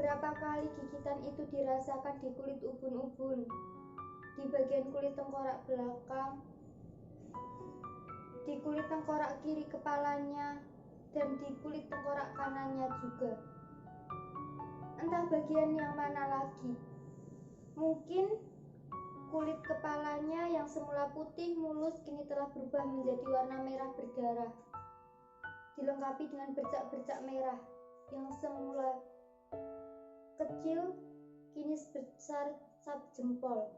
Beberapa kali gigitan itu dirasakan di kulit ubun-ubun, di bagian kulit tengkorak belakang, di kulit tengkorak kiri kepalanya, dan di kulit tengkorak kanannya juga. Entah bagian yang mana lagi. Mungkin kulit kepalanya yang semula putih mulus kini telah berubah menjadi warna merah berdarah, dilengkapi dengan bercak-bercak merah yang semula kecil kini sebesar sap jempol.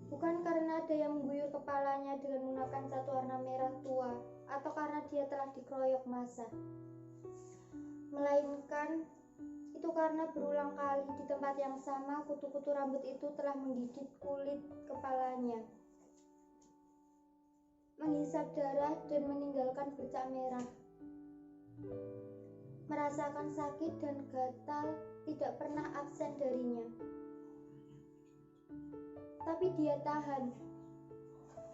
Bukan karena ada yang mengguyur kepalanya dengan menggunakan cat warna merah tua atau karena dia telah dikeroyok massa, melainkan itu karena berulang kali di tempat yang sama kutu-kutu rambut itu telah menggigit kulit kepalanya, menghisap darah dan meninggalkan bercak merah. Merasakan sakit dan gatal tidak pernah absen darinya. Tapi dia tahan.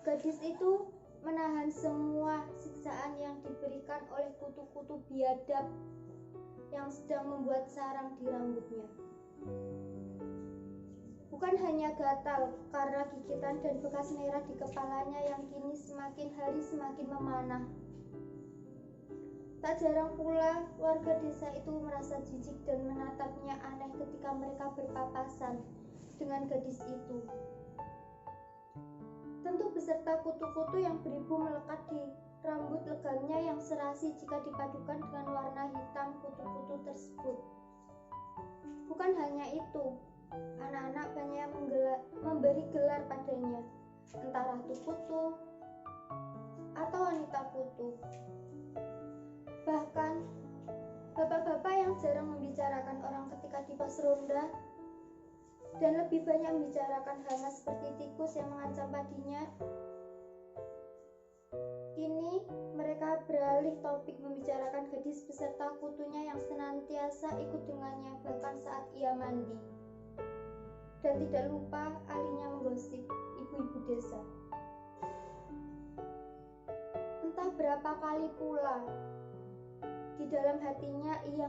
Gadis itu menahan semua siksaan yang diberikan oleh kutu-kutu biadab yang sedang membuat sarang di rambutnya. Bukan hanya gatal karena gigitan dan bekas merah di kepalanya yang kini semakin hari semakin memanah. Tak jarang pula warga desa itu merasa jijik dan menatapnya aneh ketika mereka berpapasan dengan gadis itu. Tentu beserta kutu-kutu yang beribu melekat di rambut legamnya yang serasi jika dipadukan dengan warna hitam kutu-kutu tersebut. Bukan hanya itu, anak-anak banyak yang memberi gelar padanya, entah ratu kutu atau wanita kutu. Bahkan, bapak-bapak yang jarang membicarakan orang ketika di pos ronda dan lebih banyak membicarakan hal seperti tikus yang mengancam padinya, kini mereka beralih topik membicarakan gadis beserta kutunya yang senantiasa ikut dengannya bahkan saat ia mandi. Dan tidak lupa ahlinya menggosip ibu-ibu desa. Entah berapa kali pula di dalam hatinya ia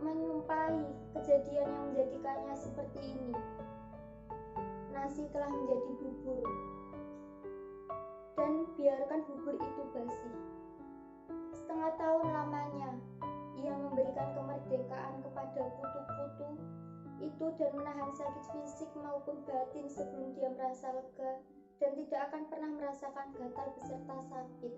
menyumpahi kejadian yang menjadikannya seperti ini. Nasi telah menjadi bubur, dan biarkan bubur itu basi. Setengah tahun lamanya ia memberikan kemerdekaan kepada kutu-kutu itu dan menahan sakit fisik maupun batin sebelum dia merasa lega dan tidak akan pernah merasakan gatal beserta sakit.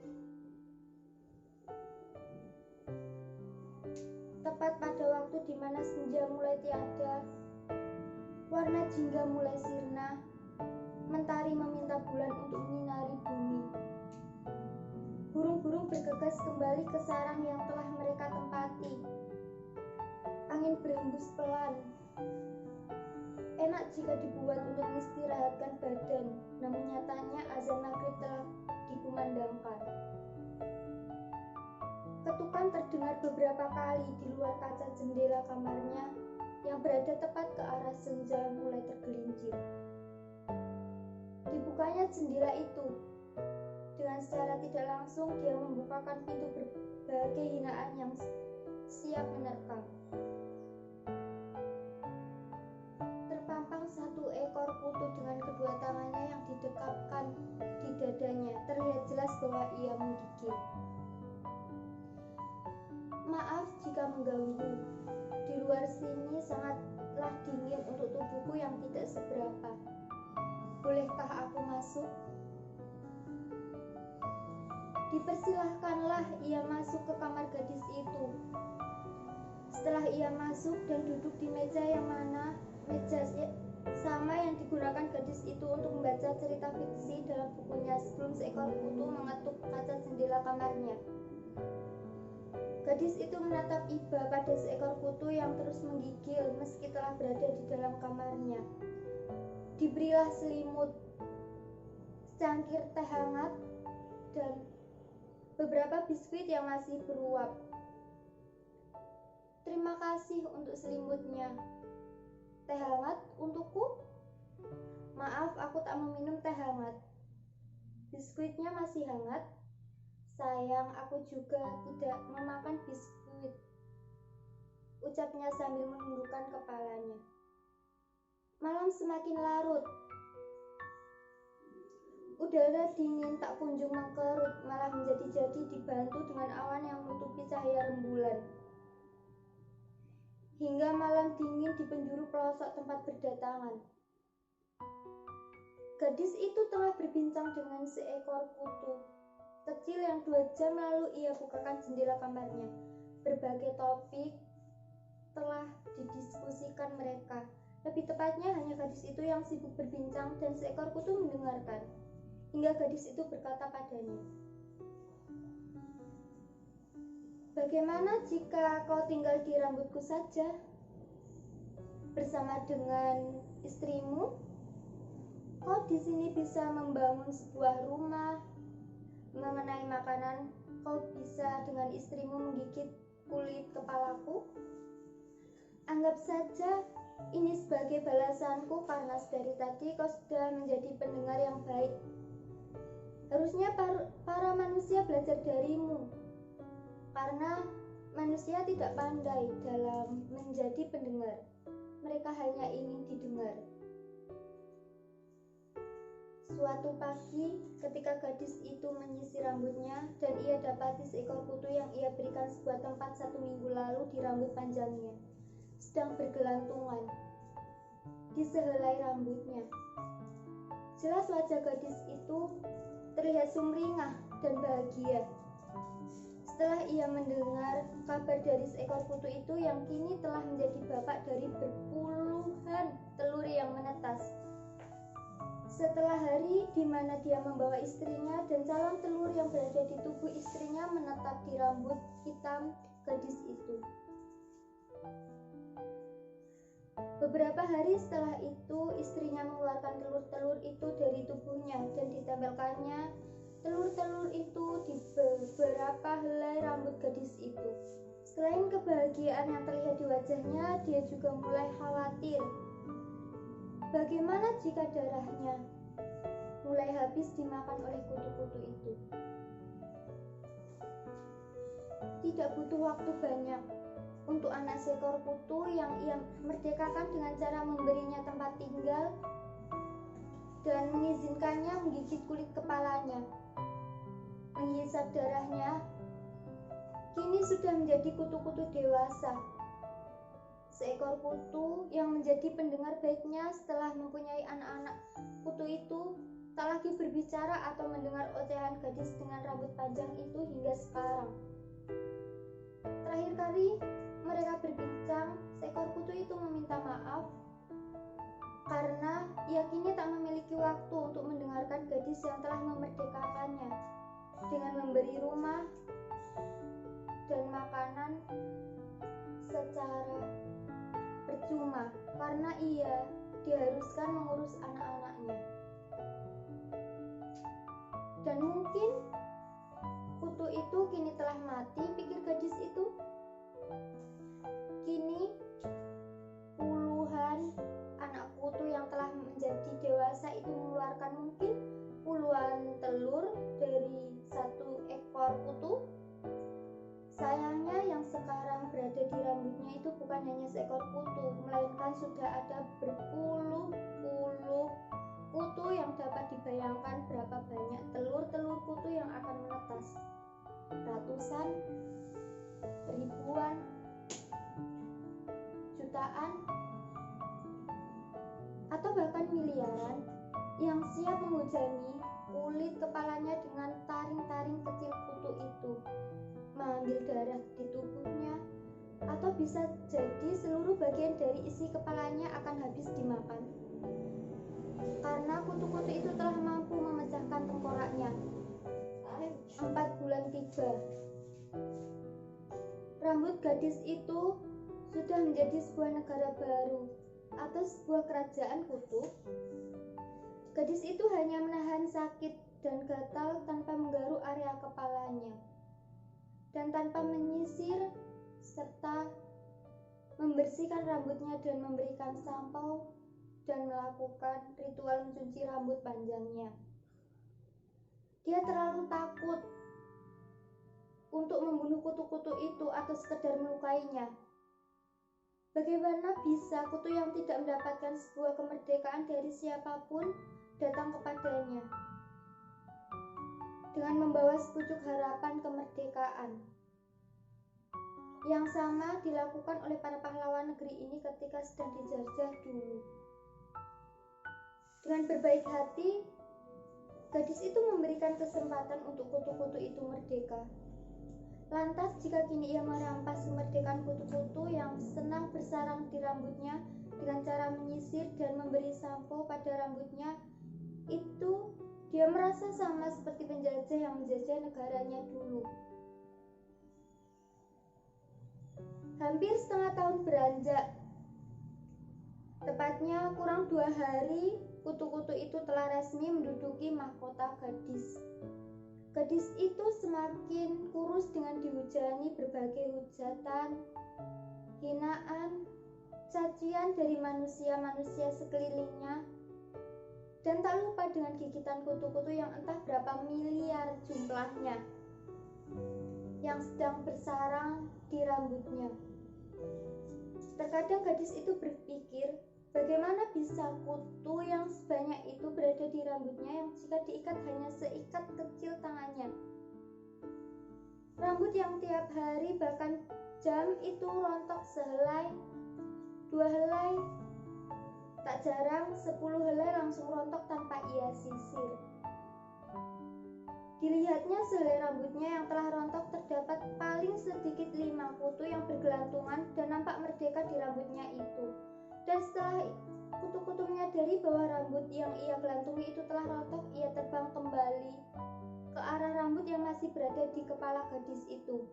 Tepat pada waktu di mana senja mulai tiada, warna jingga mulai sirna, mentari meminta bulan untuk menyinari bumi. Burung-burung bergegas kembali ke sarang yang telah mereka tempati. Angin berhembus pelan. Enak jika dibuat untuk mengistirahatkan badan, namun nyatanya azan maghrib telah dikumandangkan. Ketukan terdengar beberapa kali di luar kaca jendela kamarnya yang berada tepat ke arah senja mulai tergelincir. Dibukanya jendela itu. Dengan secara tidak langsung dia membukakan pintu berbagai hinaan yang siap menerkam. Terpampang satu ekor kutu dengan kedua tangannya yang didekapkan di dadanya. Terlihat jelas bahwa ia menggigil. Maaf jika mengganggu. Di luar sini sangatlah dingin untuk tubuhku yang tidak seberapa. Bolehkah aku masuk? Dipersilahkanlah ia masuk ke kamar gadis itu. Setelah ia masuk dan duduk di meja yang mana meja sama yang digunakan gadis itu untuk membaca cerita fiksi dalam bukunya sebelum seekor kutu mengetuk kaca jendela kamarnya. Gadis itu menatap iba pada seekor kutu yang terus menggigil meski telah berada di dalam kamarnya. Diberilah selimut, secangkir teh hangat, dan beberapa biskuit yang masih beruap. Terima kasih untuk selimutnya. Teh hangat untukku? Maaf, aku tak meminum teh hangat. Biskuitnya masih hangat? Sayang, aku juga tidak memakan biskuit. ucapnya sambil menundukkan kepalanya. Malam semakin larut. Udara dingin tak kunjung mengkerut, malah menjadi-jadi dibantu dengan awan yang menutupi cahaya rembulan. Hingga malam dingin di penjuru pelosok tempat berdatangan. Gadis itu telah berbincang dengan seekor kutu kecil yang 2 jam lalu ia bukakan jendela kamarnya. Berbagai topik telah didiskusikan mereka. Lebih tepatnya hanya gadis itu yang sibuk berbincang dan seekor kutu mendengarkan. Hingga gadis itu berkata padanya, "Bagaimana jika kau tinggal di rambutku saja? Bersama dengan istrimu, kau di sini bisa membangun sebuah rumah. Mengenai makanan, kau bisa dengan istrimu menggigit kulit kepalaku. Anggap saja ini sebagai balasanku karena dari tadi kau sudah menjadi pendengar yang baik. Harusnya para manusia belajar darimu, karena manusia tidak pandai dalam menjadi pendengar. Mereka hanya ingin didengar." Suatu pagi, ketika gadis itu menyisir rambutnya dan ia dapati seekor kutu yang ia berikan sebuah tempat 1 minggu lalu di rambut panjangnya, sedang bergelantungan di sehelai rambutnya. Jelas wajah gadis itu terlihat sumringah dan bahagia. Setelah ia mendengar kabar dari seekor kutu itu yang kini telah menjadi bapak dari berpuluhan telur yang menetas. Setelah hari di mana dia membawa istrinya dan calon telur yang berada di tubuh istrinya menetap di rambut hitam gadis itu. Beberapa hari setelah itu, istrinya mengeluarkan telur-telur itu dari tubuhnya dan ditempelkannya telur-telur itu di beberapa helai rambut gadis itu. Selain kebahagiaan yang terlihat di wajahnya, dia juga mulai khawatir. Bagaimana jika darahnya mulai habis dimakan oleh kutu-kutu itu? Tidak butuh waktu banyak untuk anak seekor kutu yang ia merdekakan dengan cara memberinya tempat tinggal dan mengizinkannya menggigit kulit kepalanya. Menghisap darahnya, kini sudah menjadi kutu-kutu dewasa. Seekor kutu yang menjadi pendengar baiknya setelah mempunyai anak-anak kutu itu tak lagi berbicara atau mendengar ocehan gadis dengan rambut panjang itu hingga sekarang. Terakhir kali mereka berbincang, seekor kutu itu meminta maaf karena ia kini tak memiliki waktu untuk mendengarkan gadis yang telah memerdekakannya dengan memberi rumah dan makanan secara percuma karena ia diharuskan mengurus anak-anaknya. Dan mungkin kutu itu kini telah mati, pikir gadis itu. Kini puluhan anak kutu yang telah menjadi dewasa itu mengeluarkan mungkin puluhan telur dari 1 ekor kutu. Sayangnya yang sekarang berada di rambutnya itu bukan hanya seekor kutu, melainkan sudah ada berpuluh-puluh kutu yang dapat dibayangkan berapa banyak telur-telur kutu yang akan menetas. Ratusan, ribuan, jutaan, atau bahkan miliaran yang siap menghujani kulit kepalanya dengan taring-taring kecil kutu itu, mengambil darah di tubuhnya, atau bisa jadi seluruh bagian dari isi kepalanya akan habis dimakan. Karena kutu-kutu itu telah mampu memecahkan tengkoraknya. 4 bulan tiba. Rambut gadis itu sudah menjadi sebuah negara baru atau sebuah kerajaan kutu. Gadis itu hanya menahan sakit dan gatal tanpa menggaruk area kepalanya dan tanpa menyisir serta membersihkan rambutnya dan memberikan sampo dan melakukan ritual mencuci rambut panjangnya. Dia terlalu takut untuk membunuh kutu-kutu itu atau sekedar melukainya. Bagaimana bisa kutu yang tidak mendapatkan sebuah kemerdekaan dari siapapun datang kepadanya dengan membawa sepucuk harapan kemerdekaan? Yang sama dilakukan oleh para pahlawan negeri ini ketika sedang dijajah dulu. Dengan berbaik hati, gadis itu memberikan kesempatan untuk kutu-kutu itu merdeka. Lantas jika kini ia merampas kemerdekaan kutu-kutu yang senang bersarang di rambutnya dengan cara menyisir dan memberi sampo pada rambutnya, itu dia merasa sama seperti penjajah yang menjajah negaranya dulu. Hampir setengah tahun beranjak. Tepatnya kurang 2 hari, kutu-kutu itu telah resmi menduduki mahkota gadis. Gadis itu semakin kurus dengan dihujani berbagai hujatan, hinaan, cacian dari manusia-manusia sekelilingnya, dan tak lupa dengan gigitan kutu-kutu yang entah berapa miliar jumlahnya yang sedang bersarang di rambutnya. Terkadang gadis itu berpikir, bagaimana bisa kutu yang sebanyak itu berada di rambutnya yang jika diikat hanya seikat kecil tangannya. Rambut yang tiap hari bahkan jam itu rontok sehelai, 2 helai, tak jarang 10 helai langsung rontok tanpa ia sisir. Dilihatnya sehelai rambutnya yang telah rontok terdapat paling sedikit 5 kutu yang bergelantungan dan nampak merdeka di rambutnya itu. Dan setelah kutu-kutu menyadari bahwa rambut yang ia gelantungi itu telah rontok, ia terbang kembali ke arah rambut yang masih berada di kepala gadis itu.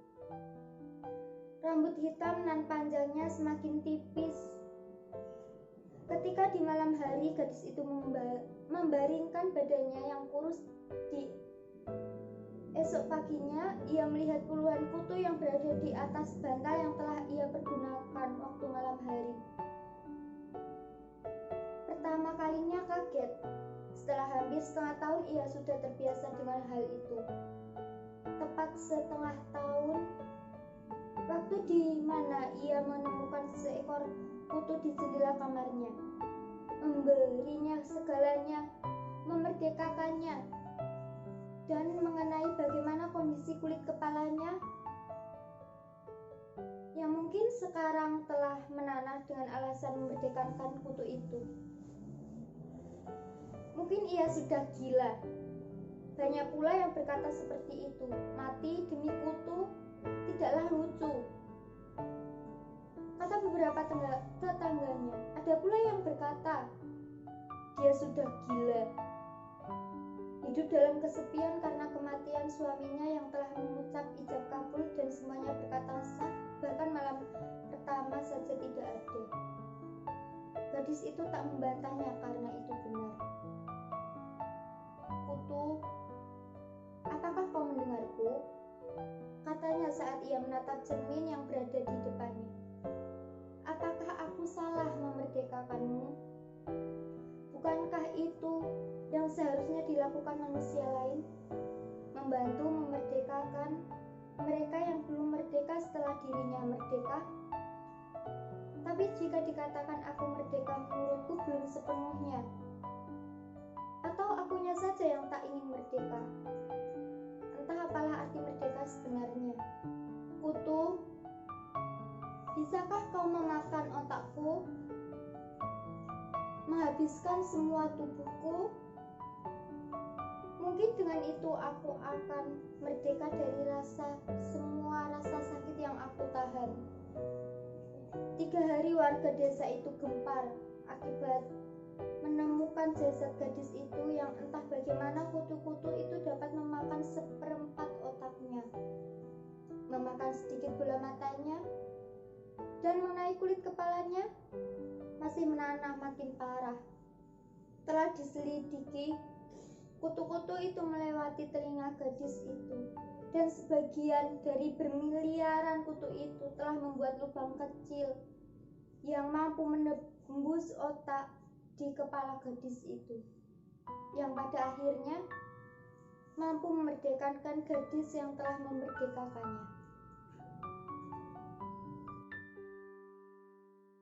Rambut hitam nan panjangnya semakin tipis. Ketika di malam hari gadis itu membaringkan badannya yang kurus di esok paginya, ia melihat puluhan kutu yang berada di atas bantal yang telah ia pergunakan waktu malam hari. Pertama kalinya kaget. Setelah hampir setengah tahun ia sudah terbiasa dengan hal itu. Tepat setengah tahun, waktu di mana ia menemukan seekor kutu di jendela kamarnya, memberinya segalanya, memerdekakannya, dan mengenai bagaimana kondisi kulit kepalanya yang mungkin sekarang telah menanah dengan alasan memerdekakan kutu itu. Mungkin ia sudah gila. Banyak pula yang berkata seperti itu. Mati demi kutu tidaklah lucu, kata beberapa tetangganya. Ada pula yang berkata, dia sudah gila. Hidup dalam kesepian karena kematian suaminya yang telah mengucap ijab kabul dan semuanya berkata sah, bahkan malam pertama saja tidak ada. Gadis itu tak membantahnya karena itu benar. Kutu, apakah kau mendengarku? Katanya saat ia menatap cermin yang berada di depannya. Apakah aku salah memerdekakanmu? Bukankah itu yang seharusnya dilakukan manusia lain? Membantu memerdekakan mereka yang belum merdeka setelah dirinya merdeka? Tapi jika dikatakan aku merdeka, menurutku belum sepenuhnya. Atau akunya saja yang tak ingin merdeka? Entah apalah arti merdeka sebenarnya. Kutu, bisakah kau memakan otakku? Menghabiskan semua tubuhku? Mungkin dengan itu aku akan merdeka dari semua rasa sakit yang aku tahan. 3 hari warga desa itu gempar akibat menemukan jasad gadis itu yang entah bagaimana kutu-kutu itu dapat memakan 1/4 otaknya, memakan sedikit bola matanya, dan mengenai kulit kepalanya masih menanah makin parah. Telah diselidiki, kutu-kutu itu melewati telinga gadis itu, dan sebagian dari bermiliaran kutu itu telah membuat lubang kecil yang mampu menembus otak di kepala gadis itu, yang pada akhirnya mampu memerdekakan gadis yang telah memerdekakannya.